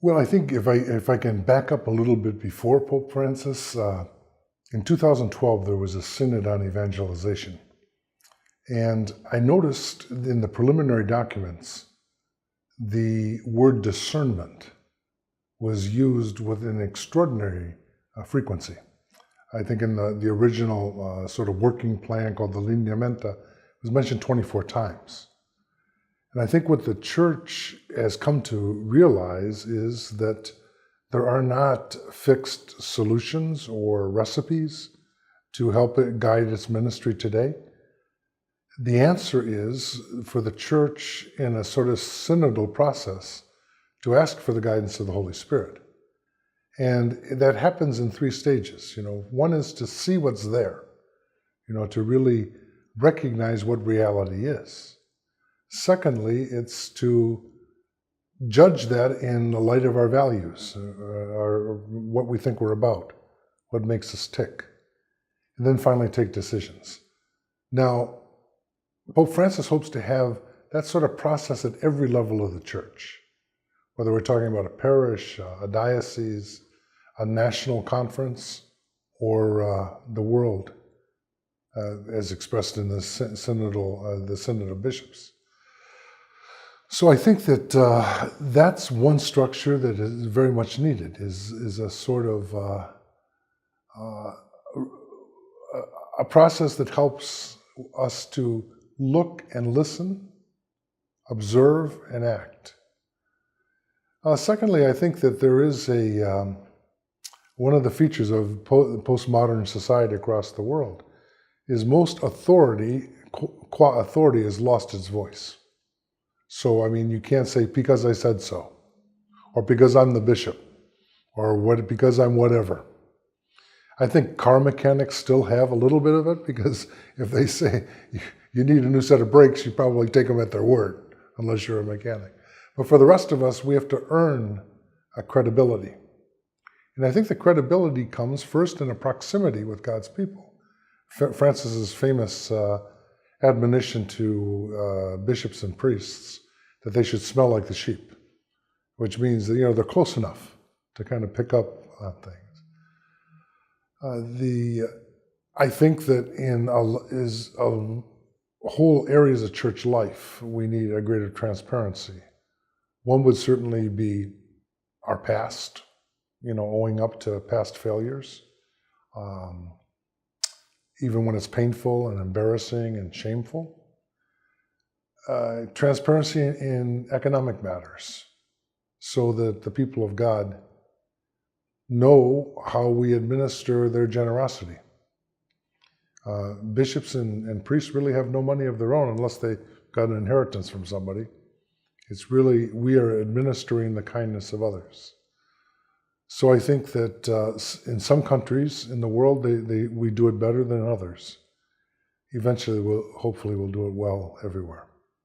Well, I think if I can back up a little bit before Pope Francis, in 2012 there was a synod on evangelization, and I noticed in the preliminary documents the word discernment was used with an extraordinary frequency. I think in the original sort of working plan called the Lineamenta, it was mentioned 24 times. And I think what the church has come to realize is that there are not fixed solutions or recipes to help it guide its ministry today. The answer is for the church in a sort of synodal process to ask for the guidance of the Holy Spirit. And that happens in three stages. One is to see what's there, to really recognize what reality is. Secondly, it's to judge that in the light of our values, or what we think we're about, what makes us tick. And then finally take decisions. Now, Pope Francis hopes to have that sort of process at every level of the church, whether we're talking about a parish, a diocese, a national conference, or the world, as expressed in the Synod of Bishops. So I think that that's one structure that is very much needed, is a sort of a process that helps us to look and listen, observe and act. Secondly, I think that there is one of the features of postmodern society across the world is most authority, qua authority, has lost its voice. So, you can't say, because I said so, or because I'm the bishop, or because I'm whatever. I think car mechanics still have a little bit of it, because if they say you need a new set of brakes, you probably take them at their word, unless you're a mechanic. But for the rest of us, we have to earn a credibility. And I think the credibility comes first in a proximity with God's people. Francis's famous admonition to bishops and priests that they should smell like the sheep, which means that they're close enough to kind of pick up on things. I think that in whole areas of church life, we need a greater transparency. One would certainly be our past, owing up to past failures, even when it's painful and embarrassing and shameful. Transparency in economic matters, so that the people of God know how we administer their generosity. Bishops and priests really have no money of their own unless they got an inheritance from somebody. It's really, we are administering the kindness of others. So I think that in some countries in the world, we do it better than others. Eventually, hopefully we'll do it well everywhere.